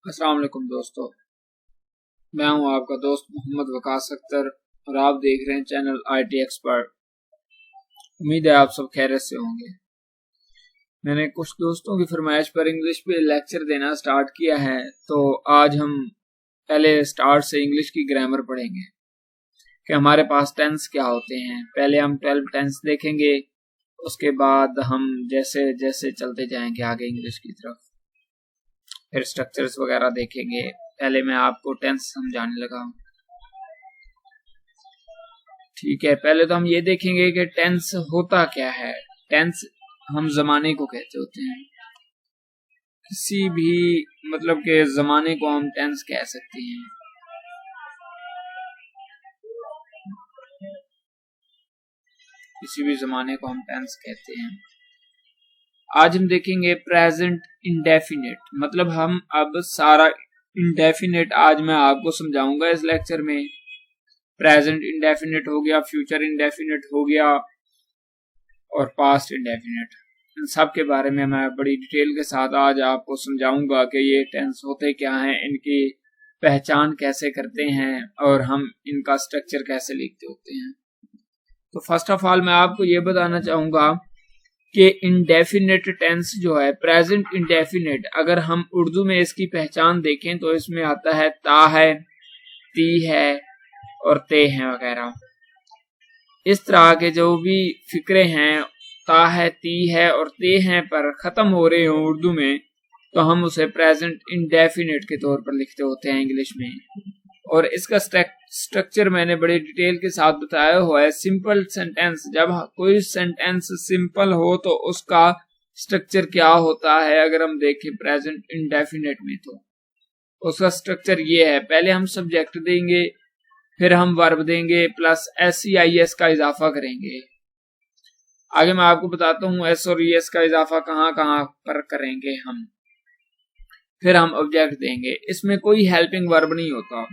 अस्सलाम वालेकुम दोस्तों, मैं हूं आपका दोस्त मोहम्मद वकास अख्तर और आप देख रहे हैं चैनल IT एक्सपर्ट। उम्मीद है आप सब खैरियत से होंगे। मैंने कुछ दोस्तों की फरमाइश पर इंग्लिश पे लेक्चर देना स्टार्ट किया है, तो आज हम पहले स्टार्ट से इंग्लिश की ग्रामर पढ़ेंगे कि हमारे पास टेंस क्या होते हैं। पहले हम 12 टेंस देखेंगे, उसके बाद हम जैसे जैसे चलते जाएंगे आगे इंग्लिश की तरफ, फिर स्ट्रक्चर्स वगैरह देखेंगे। पहले मैं आपको टेंस समझाने लगा हूँ, ठीक है। पहले तो हम ये देखेंगे कि टेंस होता क्या है। टेंस हम जमाने को कहते होते हैं, किसी भी मतलब के जमाने को हम टेंस कह सकते हैं। किसी भी जमाने को हम टेंस कहते हैं। आज हम देखेंगे प्रेजेंट इंडेफिनिट, मतलब हम अब सारा इंडेफिनिट आज मैं आपको समझाऊंगा इस लेक्चर में। प्रेजेंट इंडेफिनिट हो गया, फ्यूचर इंडेफिनिट हो गया और पास्ट इंडेफिनिट। इन सब के बारे में मैं बड़ी डिटेल के साथ आज आपको समझाऊंगा कि ये टेंस होते क्या हैं, इनकी पहचान कैसे करते हैं और हम इनका स्ट्रक्चर कैसे लिखते होते हैं। तो फर्स्ट ऑफ ऑल मैं आपको ये बताना चाहूंगा कि इंडेफिनिट टेंस जो है, प्रेजेंट इंडेफिनिट, अगर हम उर्दू में इसकी पहचान देखें तो इसमें आता है ता है, ती है और ते हैं वगैरह। इस तरह के जो भी फिक्रे हैं, ता है, ती है और ते हैं पर खत्म हो रहे हो उर्दू में, तो हम उसे प्रेजेंट इंडेफिनिट के तौर पर लिखते होते हैं इंग्लिश में। और इसका स्ट्रक्चर मैंने बड़े डिटेल के साथ बताया हुआ है। सिंपल सेंटेंस, जब कोई सेंटेंस सिंपल हो तो उसका स्ट्रक्चर क्या होता है, अगर हम देखें प्रेजेंट इंडेफिनिट में तो उसका स्ट्रक्चर ये है। पहले हम सब्जेक्ट देंगे, फिर हम वर्ब देंगे, प्लस SEIS का इजाफा करेंगे। आगे मैं आपको बताता हूँ S और ES का इजाफा कहाँ कहाँ पर करेंगे हम। फिर हम ऑब्जेक्ट देंगे। इसमें कोई हेल्पिंग वर्ब नहीं होता,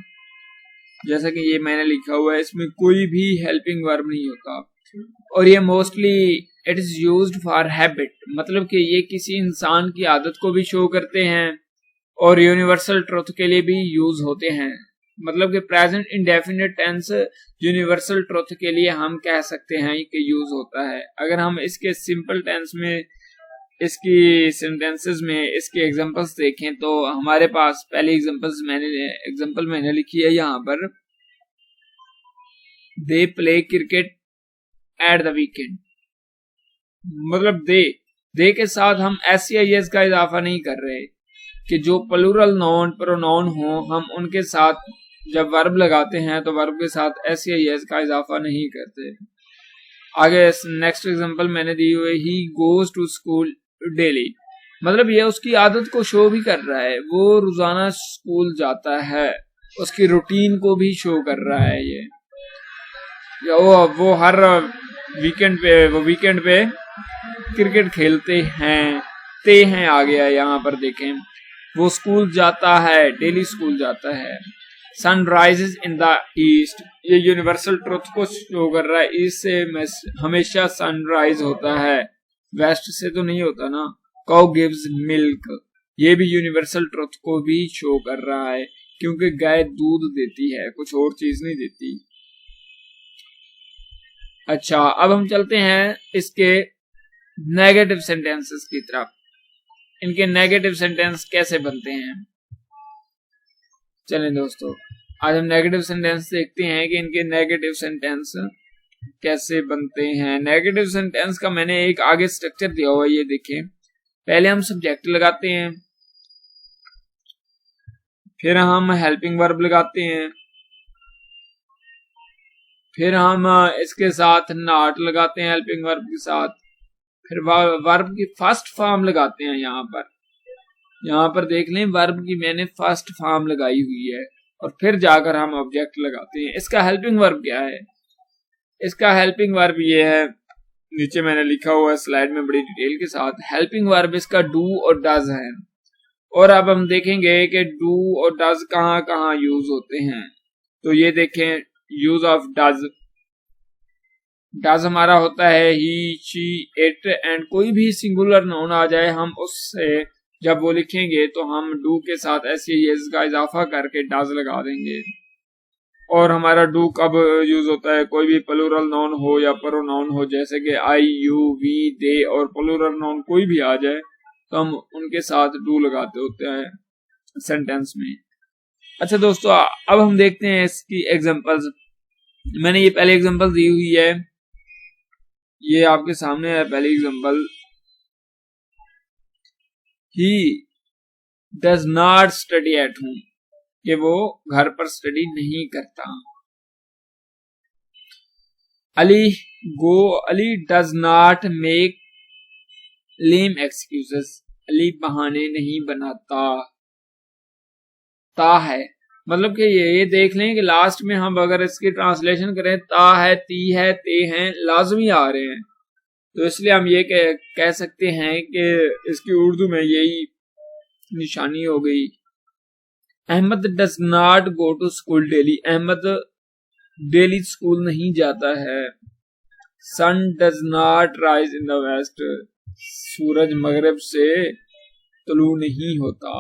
जैसा कि ये मैंने लिखा हुआ है, इसमें कोई भी हेल्पिंग वर्ब नहीं होता। और ये mostly it is used for habit, मतलब कि ये किसी इंसान की आदत को भी शो करते हैं और यूनिवर्सल ट्रुथ के लिए भी यूज होते हैं। मतलब कि present indefinite tense universal truth के लिए हम कह सकते हैं कि यूज होता है। अगर हम इसके सिंपल टेंस में, इसकी सेंटेंसेस में इसके एग्जांपल्स देखें तो हमारे पास पहली एग्जांपल मैंने लिखी है यहाँ पर, they play cricket at the weekend. मतलब दे के साथ हम SEIS का इजाफा नहीं कर रहे कि जो प्लूरल नाउन प्रोनाउन हो, हम उनके साथ जब वर्ब लगाते हैं तो वर्ब के साथ SEIS का इजाफा नहीं करते। आगे नेक्स्ट एग्जांपल मैंने दी हुई, he goes to school daily, मतलब ये उसकी आदत को शो भी कर रहा है, वो रोजाना स्कूल जाता है, उसकी रूटीन को भी शो कर रहा है ये। या वो हर वीकेंड पे क्रिकेट खेलते हैं, ते हैं आ गया यहाँ पर देखें। वो स्कूल जाता है, डेली स्कूल जाता है। Sun rises in the east, ये यूनिवर्सल ट्रुथ को शो कर रहा है, ईस्ट से हमेशा सनराइज होता है, वेस्ट से तो नहीं होता ना। काउ गिव्स मिल्क, ये भी यूनिवर्सल ट्रुथ को भी शो कर रहा है, क्योंकि गाय दूध देती है, कुछ और चीज नहीं देती। अच्छा, अब हम चलते हैं इसके नेगेटिव सेंटेंसेस की तरफ। इनके नेगेटिव सेंटेंस कैसे बनते हैं, चलें दोस्तों आज हम नेगेटिव सेंटेंस देखते हैं कि इनके नेगेटिव सेंटेंस कैसे बनते हैं। नेगेटिव सेंटेंस का मैंने एक आगे स्ट्रक्चर दिया हुआ है, ये देखें। पहले हम सब्जेक्ट लगाते हैं, फिर हम हेल्पिंग वर्ब लगाते हैं, फिर हम इसके साथ नॉट लगाते हैं हेल्पिंग वर्ब के साथ, फिर वर्ब की फर्स्ट फॉर्म लगाते हैं। यहाँ पर देख लें, वर्ब की मैंने फर्स्ट फॉर्म लगाई हुई है और फिर जाकर हम ऑब्जेक्ट लगाते हैं। इसका हेल्पिंग वर्ब क्या है? इसका हेल्पिंग वर्ब ये है, नीचे मैंने लिखा हुआ है स्लाइड में बड़ी डिटेल के साथ। हेल्पिंग वर्ब इसका डू और डज है। और अब हम देखेंगे कि डू और डज कहाँ कहाँ यूज होते हैं। तो ये देखें, यूज ऑफ डज। डज हमारा होता है ही, शी, इट, एंड कोई भी सिंगुलर नाउन आ जाए हम उससे जब वो लिखेंगे तो हम डू के साथ एस का इजाफा करके डज लगा देंगे। और हमारा डू कब यूज होता है, कोई भी प्लूरल नाउन हो या प्रोनाउन हो, जैसे कि आई, यू, वी, दे और प्लूरल नाउन कोई भी आ जाए तो हम उनके साथ डू लगाते होते हैं सेंटेंस में। अच्छा दोस्तों, अब हम देखते हैं इसकी एग्जांपल्स। मैंने ये पहले एग्जांपल दी हुई है, ये आपके सामने है पहली example. He does not study at home, कि वो घर पर स्टडी नहीं करता। Ali does not make lame excuses, Ali बहाने नहीं बनाता। ता है, मतलब कि ये देख लें कि लास्ट में हम अगर इसकी ट्रांसलेशन करें, ता है, ती है, ते हैं, लाजमी आ रहे हैं, तो इसलिए हम ये कह सकते हैं कि इसकी उर्दू में यही निशानी हो गई। Ahmad does not go to school daily, Ahmad daily school नहीं जाता है। Sun does not rise in the west, सूरज मगरिब से तुलू नहीं होता।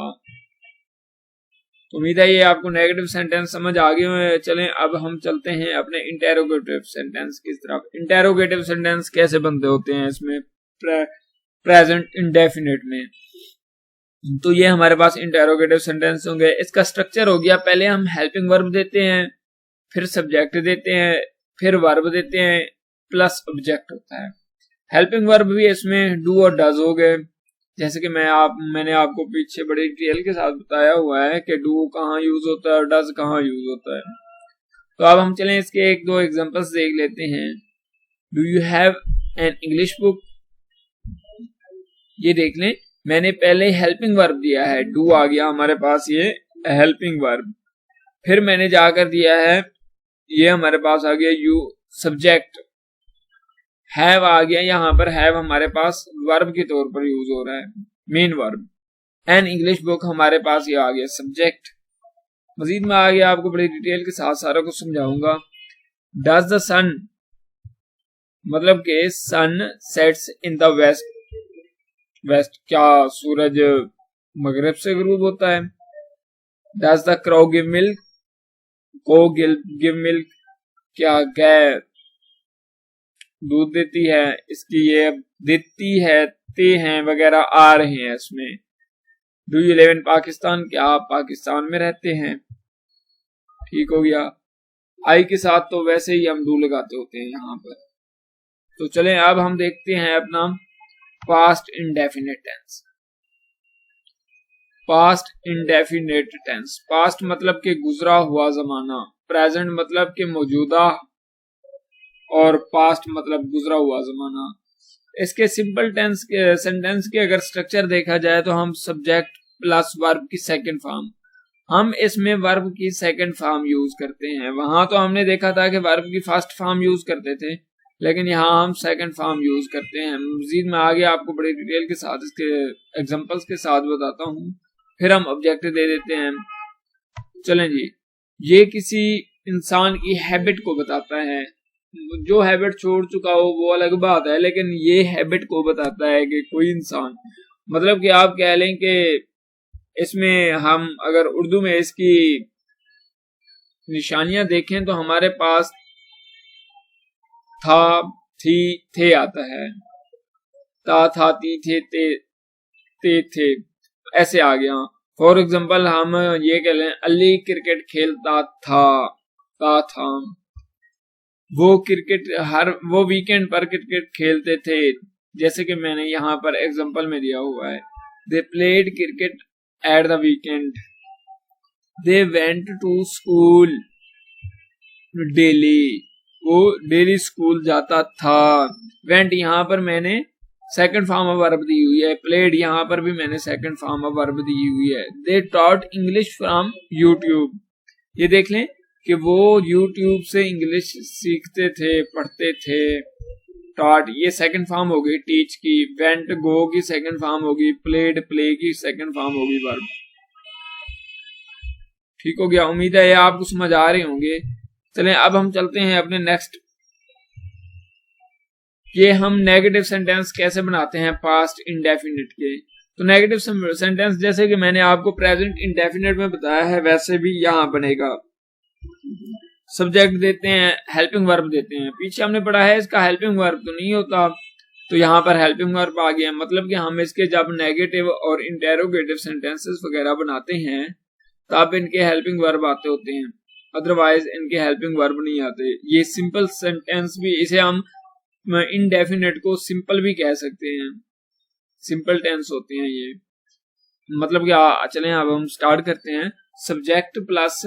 उम्मीद है ये आपको नेगेटिव सेंटेंस समझ आ गए हुए। चलें अब हम चलते हैं अपने इंटेरोगेटिव सेंटेंस की तरफ। इंटेरोगेटिव सेंटेंस कैसे बनते होते हैं इसमें प्रेजेंट इंडेफिनिट में, तो ये हमारे पास इंटेरोगेटिव सेंटेंस होंगे। इसका स्ट्रक्चर हो गया, पहले हम हेल्पिंग वर्ब देते हैं, फिर सब्जेक्ट देते हैं, फिर वर्ब देते हैं, प्लस ऑब्जेक्ट होता है। हेल्पिंग वर्ब भी इसमें डू और डज हो गए, जैसे कि मैंने आपको पीछे बड़ी डिटेल के साथ बताया हुआ है कि डू कहाँ यूज होता है और डज कहाँ यूज होता है। तो अब हम चलें इसके एक दो एग्जांपल्स देख लेते हैं। Do you have an English book, ये देख लें मैंने पहले हेल्पिंग वर्ब दिया है, डू आ गया हमारे पास ये हेल्पिंग वर्ब, फिर मैंने जाकर दिया है ये हमारे पास आ गया यू सब्जेक्ट, हैव आ गया, यहाँ पर हैव हमारे पास वर्ब के तौर पर यूज हो रहा है, main verb. N English book हमारे पास ये आ गया सब्जेक्ट। मजीद में आ गया, आपको बड़ी डिटेल के साथ सारा कुछ समझाऊंगा। डज द सन, मतलब के sun sets in the west, west क्या सूरज मगरिब से गुरूब होता है। Does the crow give milk, cow give milk, क्या गाय दूध देती है, इसकी ये देती है, ते हैं वगैरह आ रहे हैं इसमें। Do you live in Pakistan, क्या आप पाकिस्तान में रहते हैं, ठीक हो गया। आई के साथ तो वैसे ही हम डू लगाते होते हैं यहाँ पर। तो चलें अब हम देखते हैं अपना past indefinite tense. Past indefinite tense, past मतलब के गुजरा हुआ जमाना, प्रेजेंट मतलब के मौजूदा, और पास्ट मतलब गुजरा हुआ जमाना। इसके सिंपल टेंस के सेंटेंस के अगर स्ट्रक्चर देखा जाए तो हम सब्जेक्ट प्लस वर्ब की सेकंड फॉर्म, हम इसमें वर्ब की सेकंड फॉर्म यूज करते हैं। वहां तो हमने देखा था कि वर्ब की फर्स्ट फॉर्म यूज करते थे, लेकिन यहाँ हम सेकंड फॉर्म यूज करते हैं। मजीद में आगे आपको बड़ी डिटेल के साथ इसके एग्जांपल्स के साथ बताता हूँ, फिर हम ऑब्जेक्ट दे देते हैं। चलें जी, ये किसी इंसान की हैबिट को बताता है, जो हैबिट छोड़ चुका हो वो अलग बात है, लेकिन ये हैबिट को बताता है कि कोई इंसान, मतलब कि आप कह लें कि इसमें हम अगर उर्दू में इसकी निशानियां देखें तो हमारे पास था, थी, थे आता है, ता, था, ती, थे, थे, ऐसे आ गया। फॉर एग्जाम्पल हम ये कह लें अली क्रिकेट खेलता था, था, वो वीकेंड पर क्रिकेट खेलते थे, जैसे कि मैंने यहाँ पर एग्जांपल में दिया हुआ है। They played cricket at the weekend, they went to school daily, वो डेली स्कूल जाता था। वेंट यहाँ पर मैंने सेकंड फॉर्म ऑफ वर्ब दी हुई है, प्लेड यहाँ पर भी मैंने सेकंड फॉर्म ऑफ वर्ब दी हुई है। They taught English from YouTube, ये देख लें कि वो यूट्यूब से इंग्लिश सीखते थे, पढ़ते थे। टॉट ये सेकंड फॉर्म होगी टीच की, वेंट गो की सेकंड फॉर्म होगी, प्लेड प्ले की सेकंड फॉर्म होगी वर्ब। ठीक हो गया, उम्मीद है ये आपको समझ आ रहे होंगे। चलें अब हम चलते हैं अपने नेक्स्ट, ये हम नेगेटिव सेंटेंस कैसे बनाते हैं पास्ट इंडेफिनिट के। तो नेगेटिव सेंटेंस जैसे कि मैंने आपको प्रेजेंट इंडेफिनिट में बताया है वैसे भी यहाँ बनेगा। सब्जेक्ट देते हैं, हेल्पिंग वर्ब देते हैं। पीछे हमने पढ़ा है इसका हेल्पिंग वर्ब तो नहीं होता, तो यहाँ पर हेल्पिंग वर्ब आ गया। मतलब कि हम इसके जब नेगेटिव और इंटेरोगेटिव सेंटेंसेस वगैरह बनाते हैं तब इनके हेल्पिंग वर्ब आते होते हैं, अदरवाइज इनके हेल्पिंग वर्ब नहीं आते। ये सिंपल सेंटेंस भी, इसे हम इनडेफिनेट को सिंपल भी कह सकते हैं, सिंपल टेंस होते हैं ये। मतलब कि चलें अब हम स्टार्ट करते हैं। सब्जेक्ट प्लस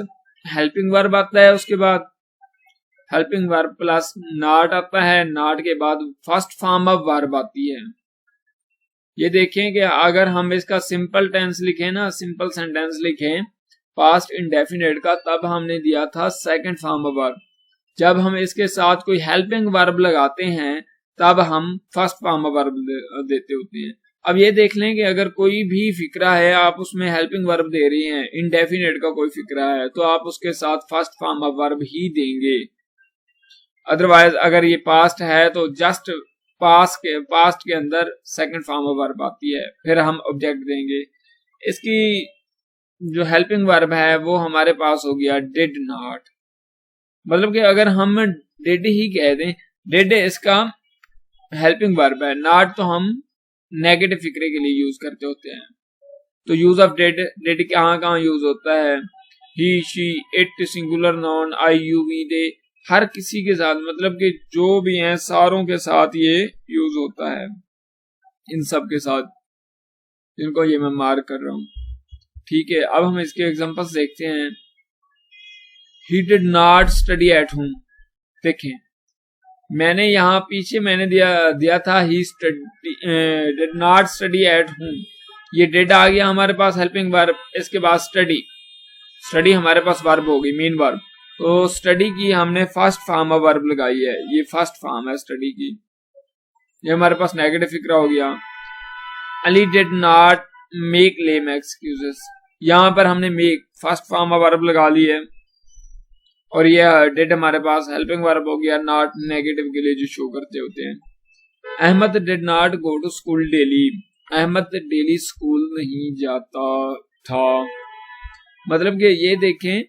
हेल्पिंग वर्ब आता है, उसके बाद हेल्पिंग वर्ब प्लस नॉट आता है, नॉट के बाद फर्स्ट फॉर्म ऑफ वर्ब आती है। ये देखें कि अगर हम इसका सिंपल टेंस लिखें ना, सिंपल सेंटेंस लिखें पास्ट इंडेफिनिट का, तब हमने दिया था सेकंड फॉर्म ऑफ वर्ब। जब हम इसके साथ कोई हेल्पिंग वर्ब लगाते हैं तब हम फर्स्ट फॉर्म ऑफ वर्ब देते होते हैं। अब ये देख लें कि अगर कोई भी फिक्रा है आप उसमें हेल्पिंग वर्ब दे रही हैं, इंडेफिनिट का कोई फिक्रा है, तो आप उसके साथ फर्स्ट फॉर्म ऑफ वर्ब ही देंगे। अदरवाइज अगर ये पास्ट है तो जस्ट पास्ट के अंदर सेकंड फॉर्म ऑफ वर्ब आती है, फिर हम ऑब्जेक्ट देंगे। इसकी जो हेल्पिंग वर्ब है वो हमारे पास हो गया डिड नॉट। मतलब कि अगर हम डिड ही कह दें, डिड इसका हेल्पिंग वर्ब है, नॉट तो हम नेगेटिव फिक्रे के लिए यूज करते होते हैं। तो यूज ऑफ डिड, डिड कहाँ यूज होता है? He, she, it, singular noun, I, you, we, they, हर किसी के साथ, मतलब कि जो भी हैं सारों के साथ ये यूज होता है, इन सब के साथ, जिनको ये मैं मार्क कर रहा हूं। ठीक है, अब हम इसके एग्जांपल्स देखते हैं। He did not study at home. देखें मैंने यहाँ पीछे मैंने दिया था he did not study at home. ये डिड आ गया हमारे पास हेल्पिंग वर्ब, इसके बाद स्टडी हमारे पास वर्ब होगी, मेन वर्ब। तो स्टडी की हमने फर्स्ट फॉर्म ऑफ वर्ब लगाई है, ये फर्स्ट फॉर्म है स्टडी की। ये हमारे पास नेगेटिव फिक्रा हो गया। Ali did not make lame excuses. यहाँ पर हमने make first form of verb लगा ली है, और ये डिड हमारे पास हेल्पिंग वर्ब हो गया, नॉट नेगेटिव के लिए जो शो करते होते हैं। Ahmad did not go to school daily. Ahmad daily school नहीं जाता था। मतलब कि ये देखें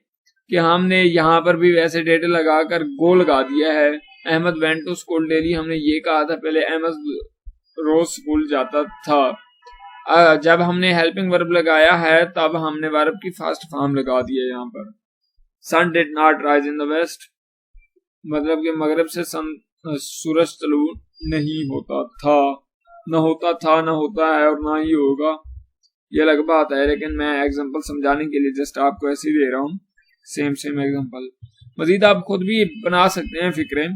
कि हमने यहाँ पर भी वैसे डिड लगाकर गो लगा दिया है। Ahmad went to school daily, हमने ये कहा था पहले अहमद रोज स्कूल जाता था। जब हमने हेल्पिंग वर्ब लगाया है तब हमने वर्ब की फर्स्ट फॉर्म लगा दी है यहाँ पर। Sun did not rise in the west. मतलब कि मगरब से सूरज तलू नहीं होता था, न होता था, न होता है और ना ही होगा, ये अलग बात है। लेकिन मैं एग्जांपल समझाने के लिए जस्ट आपको ऐसे ही दे रहा हूँ, सेम एग्जांपल। मजीद आप खुद भी बना सकते हैं फिक्रे,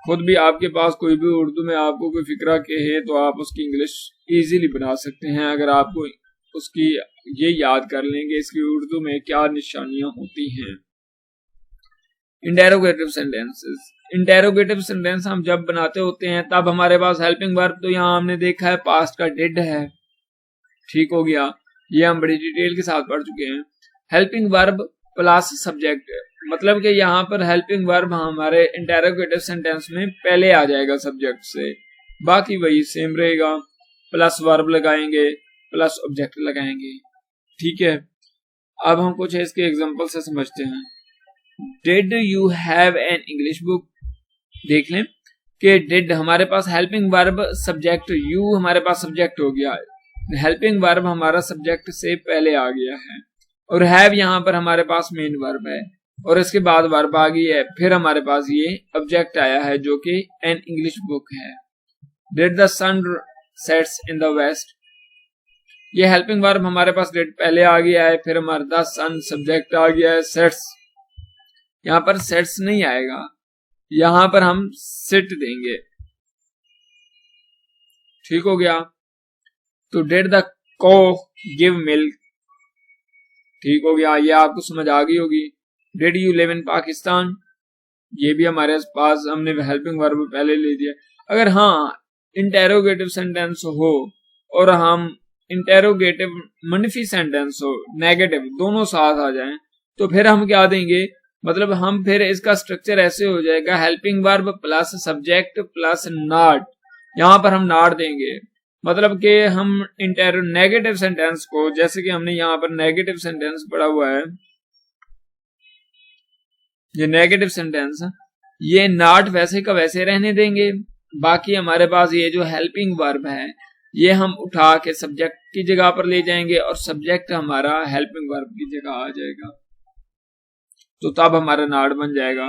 खुद भी आपके पास कोई भी उर्दू में आपको कोई फिक्रा कहे तो आप उसकी इंग्लिश इजीली बना सकते हैं, अगर आपको उसकी ये याद कर लेंगे इसकी उर्दू में क्या निशानियां होती हैं। Interrogative sentences. इंटेरोगेटिव सेंटेंस हम जब बनाते होते हैं तब हमारे पास हेल्पिंग वर्ब, तो यहाँ हमने देखा है पास्ट का डिड है। ठीक हो गया, ये हम बड़ी डिटेल के साथ पढ़ चुके हैं। हेल्पिंग वर्ब प्लस सब्जेक्ट, मतलब कि यहाँ पर हेल्पिंग वर्ब हमारे इंटेरोगेटिव सेंटेंस में पहले आ जाएगा सब्जेक्ट से, बाकी वही सेम रहेगा। प्लस वर्ब लगाएंगे, प्लस ऑब्जेक्ट लगाएंगे। ठीक है, अब हम कुछ इसके एग्जांपल से समझते हैं। Did you have an English book. देख लें कि डिड हमारे पास हेल्पिंग वर्ब, सब्जेक्ट, यू हमारे पास सब्जेक्ट हो गया, हेल्पिंग वर्ब हमारा सब्जेक्ट से पहले आ गया है, और हैव यहाँ पर हमारे पास मेन वर्ब है, और इसके बाद वर्ब आ गई है, फिर हमारे पास ये ऑब्जेक्ट आया है जो कि एन इंग्लिश बुक है। Did the sun sets in the west. ये हेल्पिंग वर्ब हमारे पास डिड पहले आ गया है, फिर हमारे द सन सब्जेक्ट आ गया है, सेट्स, यहाँ पर सेट्स नहीं आएगा, यहाँ पर हम सिट देंगे। ठीक हो गया, तो डिड द को गिव मिल्क। ठीक हो गया, ये आपको समझ आ गई होगी। Did you live in Pakistan, ये भी हमारे पास हमने हेल्पिंग वर्ब पहले ले दिया। अगर हाँ इंटेरोगेटिव सेंटेंस हो और हम इंटेरोगेटिव मनफी सेंटेंस हो, नेगेटिव, दोनों साथ आ जाएं, तो फिर हम क्या देंगे, मतलब हम फिर इसका स्ट्रक्चर ऐसे हो जाएगा, helping verb plus subject plus not. यहाँ पर हम नॉट देंगे, मतलब कि हम नेगेटिव सेंटेंस को, जैसे कि हमने यहाँ पर नेगेटिव सेंटेंस पढ़ा हुआ है, ये नेगेटिव सेंटेंस, ये नॉट वैसे का वैसे रहने देंगे। बाकी हमारे पास ये जो हेल्पिंग वर्ब है ये हम उठा के सब्जेक्ट की जगह पर ले जाएंगे और सब्जेक्ट हमारा हेल्पिंग वर्ब की जगह आ जाएगा, तो तब हमारा नॉट बन जाएगा।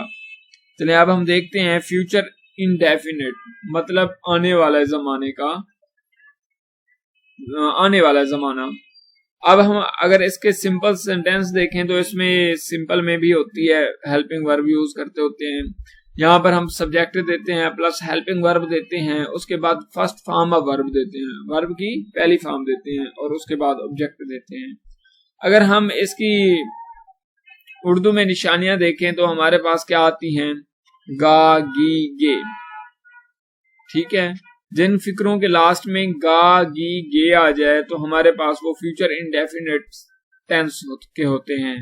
चलिए अब हम देखते हैं फ्यूचर इंडेफिनिट, मतलब आने वाला जमाने का, आने वाला जमाना। अब हम अगर इसके सिंपल सेंटेंस देखें तो इसमें सिंपल में भी होती है, हेल्पिंग वर्ब यूज करते होते हैं। यहाँ पर हम सब्जेक्ट देते हैं प्लस हेल्पिंग वर्ब देते हैं, उसके बाद फर्स्ट फॉर्म ऑफ वर्ब देते हैं, वर्ब की पहली फॉर्म देते हैं और उसके बाद ऑब्जेक्ट देते हैं। अगर हम इसकी उर्दू में निशानियां देखें तो हमारे पास क्या आती हैं, गा गी गे, ठीक है। जिन फिक्रों के लास्ट में गा गी गे आ जाए तो हमारे पास वो फ्यूचर इंडेफिनिट टेंस के होते हैं।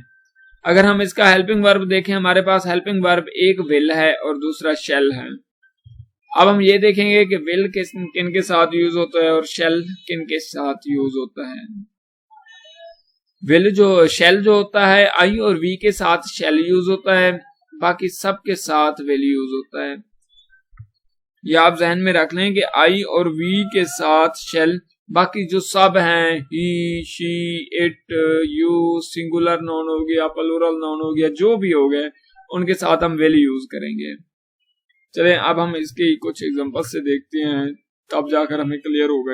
अगर हम इसका हेल्पिंग वर्ब देखें, हमारे पास हेल्पिंग वर्ब एक विल है और दूसरा शेल है। अब हम ये देखेंगे कि विल किन के साथ यूज होता है और शेल किन के साथ यूज होता है। विल जो शेल जो होता है आई और वी के साथ शेल यूज होता है, बाकी सब के साथ विल यूज होता है। ये आप जहन में रख लें कि आई और वी के साथ शेल, बाकी जो सब हैं he she it you, singular noun हो गया, प्लूरल नाउन हो गया, जो भी हो गए उनके साथ हम विल यूज करेंगे। चलें अब हम इसके कुछ एग्जांपल से देखते हैं, तब जाकर हमें क्लियर होगा।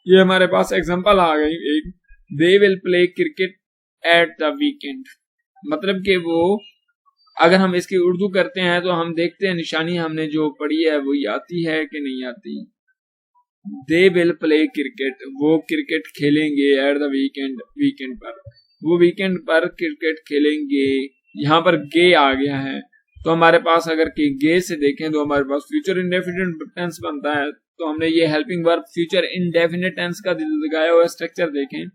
ये हमारे पास एग्जांपल आ गई एक, they will play cricket at the weekend, मतलब कि वो, अगर हम इसकी उर्दू करते हैं तो हम देखते हैं निशानी हमने जो पढ़ी है वो आती है कि नहीं आती। दे विल प्ले क्रिकेट, वो क्रिकेट खेलेंगे एट द वीकेंड, वीकेंड पर, वो वीकेंड पर क्रिकेट खेलेंगे। यहाँ पर गे आ गया है तो हमारे पास अगर गे से देखें तो हमारे पास फ्यूचर इंडेफिनिट टेंस बनता है। तो हमने ये helping verb future indefinite tense का लगाया हुआ स्ट्रक्चर देखें,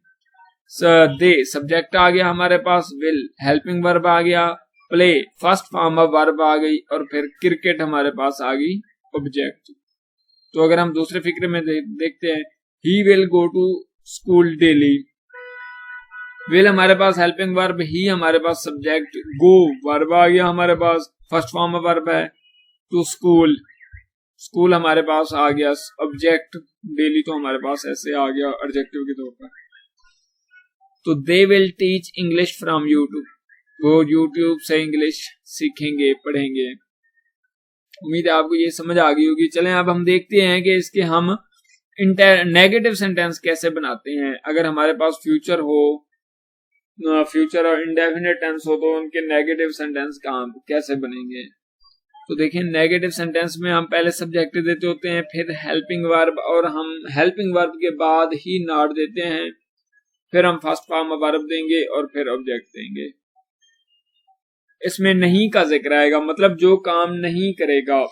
दे सब्जेक्ट आ गया हमारे पास, विल हेल्पिंग वर्ब आ गया, play first form of verb आ गई और फिर क्रिकेट हमारे पास आ गई ऑब्जेक्ट। तो अगर हम दूसरे फिक्रे में देखते हैं, he will go to school daily, will हमारे पास हेल्पिंग वर्ब, ही हमारे पास सब्जेक्ट, गो वर्ब आ गया हमारे पास, फर्स्ट फॉर्म ऑफ वर्ब है, टू स्कूल, स्कूल हमारे पास आ गया ऑब्जेक्ट, डेली तो हमारे पास ऐसे आ गया एडजेक्टिव के तौर पर। तो they will teach English from YouTube, वो यूट्यूब से इंग्लिश सीखेंगे, पढ़ेंगे। उम्मीद है आपको ये समझ आ गई होगी। चलें अब हम देखते हैं कि इसके हम नेगेटिव सेंटेंस कैसे बनाते हैं। अगर हमारे पास फ्यूचर हो, फ्यूचर और इंडेफिनिट टेंस हो, तो उनके नेगेटिव सेंटेंस कैसे बनेंगे। तो देखिए नेगेटिव सेंटेंस में हम पहले सब्जेक्ट देते होते हैं, फिर हेल्पिंग वर्ब, और हम हेल्पिंग वर्ब के बाद ही नॉट देते हैं, फिर हम फर्स्ट फॉर्म ऑफ वर्ब देंगे और फिर ऑब्जेक्ट देंगे। इसमें नहीं का जिक्र आएगा, मतलब जो काम नहीं करेगा।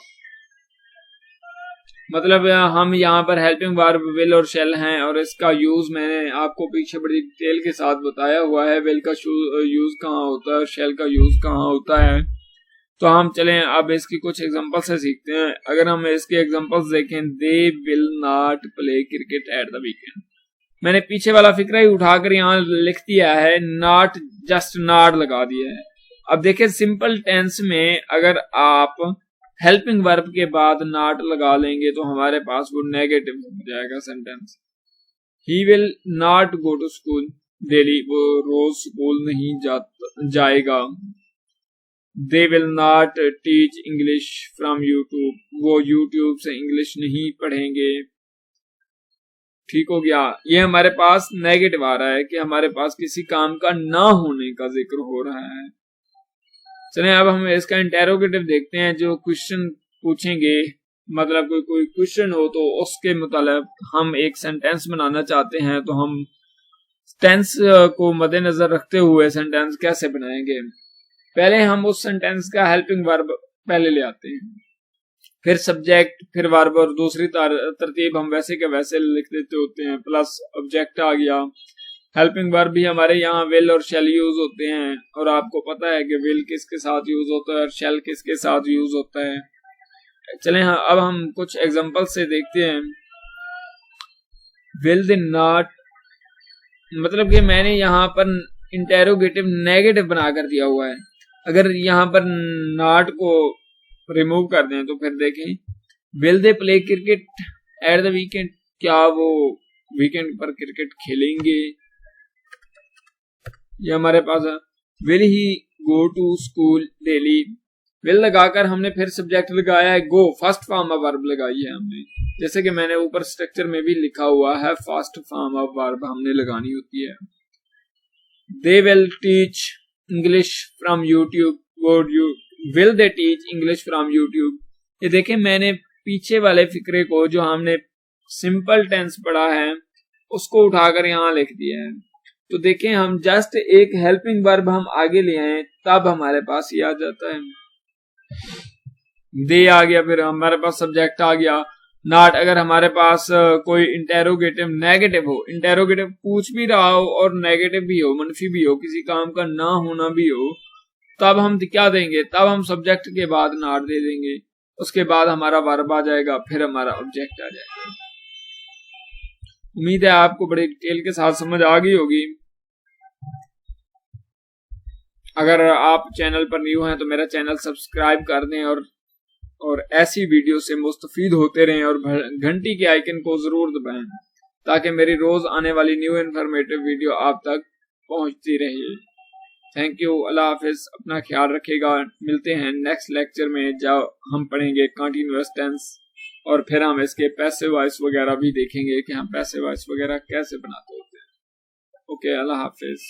मतलब हम यहाँ पर हेल्पिंग वर्ब विल और शेल हैं और इसका यूज मैंने आपको पीछे बड़ी डिटेल के साथ बताया हुआ है, विल का यूज कहाँ होता है, शेल का यूज कहाँ होता है। तो हम चलें अब इसकी कुछ एग्जांपल से सीखते हैं। अगर हम इसके एग्जांपल्स देखें, दे will not play cricket at the weekend, मैंने पीछे वाला फिक्रा ही उठाकर यहाँ लिख दिया है, नॉट जस्ट नॉट लगा दिया है। अब देखिए सिंपल टेंस में अगर आप हेल्पिंग वर्ब के बाद नॉट लगा लेंगे तो हमारे पास वो नेगेटिव हो जाएगा sentence. He will not go to school daily, वो रोज स्कूल नहीं जाएगा। They will not teach English from YouTube, वो यूट्यूब से इंग्लिश नहीं पढ़ेंगे। ठीक हो गया, ये हमारे पास नेगेटिव आ रहा है कि हमारे पास किसी काम का ना होने का जिक्र हो रहा है। चलें अब हम इसका इंटेरोगेटिव देखते हैं, जो क्वेश्चन पूछेंगे, मतलब कोई क्वेश्चन हो तो उसके मुताबिक हम एक सेंटेंस बनाना चाहते हैं, तो हम टेंस को मद्देनजर रखते हुए सेंटेंस कैसे बनाएंगे। पहले हम उस सेंटेंस का हेल्पिंग वर्ब पहले ले आते हैं, फिर सब्जेक्ट, फिर वर्ब, और दूसरी तरतीब हम वैसे के वैसे लिख देते होते हैं, प्लस ऑब्जेक्ट आ गया। हेल्पिंग वर्ब भी हमारे यहाँ विल और शेल यूज होते हैं, और आपको पता है कि विल किसके साथ यूज होता है और शेल किसके साथ यूज होता है। चलें अब हम कुछ एग्जांपल से देखते हैं। विल दे नॉट, मतलब कि मैंने यहाँ पर इंटेरोगेटिव नेगेटिव बनाकर दिया हुआ है। अगर यहाँ पर नॉट को रिमूव कर दें तो फिर देखें will they play cricket at the weekend, क्या वो वीकेंड पर क्रिकेट खेलेंगे। ये हमारे पास है will he go to school daily, will लगाकर हमने फिर सब्जेक्ट लगाया है go, first form of verb लगाई है हमने, जैसे कि मैंने ऊपर स्ट्रक्चर में भी लिखा हुआ है फर्स्ट फॉर्म ऑफ वर्ब हमने लगानी होती है। They will teach English from YouTube, will they teach English from YouTube. ये देखें मैंने पीछे वाले फिक्रे को जो हमने सिंपल टेंस पढ़ा है उसको उठाकर यहाँ लिख दिया है। तो देखें हम जस्ट एक हेल्पिंग वर्ब हम आगे ले आए तब हमारे पास ये आ जाता है। दे आ गया, फिर हमारे पास सब्जेक्ट आ गया। नॉट, अगर हमारे पास कोई इंटेरोगेटिव नेगेटिव हो, इंटेरोगेटिव पूछ भी रहा हो और नेगेटिव भी हो, मनफी भी हो, किसी काम का ना होना भी हो, तब हम क्या देंगे, तब हम सब्जेक्ट के बाद नॉट दे देंगे, उसके बाद हमारा वर्ब आ जाएगा, फिर हमारा ऑब्जेक्ट आ जाएगा। उम्मीद है आपको बड़े डिटेल के साथ समझ आ गई होगी। अगर आप चैनल पर न्यू हैं तो मेरा चैनल सब्सक्राइब कर दें और ऐसी वीडियो से मुस्तफीद होते रहें और घंटी के आइकन को जरूर दबाएं ताकि मेरी रोज आने वाली न्यू इन्फॉर्मेटिव वीडियो आप तक पहुंचती रहे। थैंक यू, अल्लाह हाफिज, अपना ख्याल रखिएगा। मिलते हैं नेक्स्ट लेक्चर में जब हम पढ़ेंगे कंटीन्यूअस टेंस और फिर हम इसके पैसिव वॉइस वगैरह भी देखेंगे कि हम पैसिव वॉइस वगैरह कैसे बनाते होते हैं। ओके, अल्लाह हाफिज।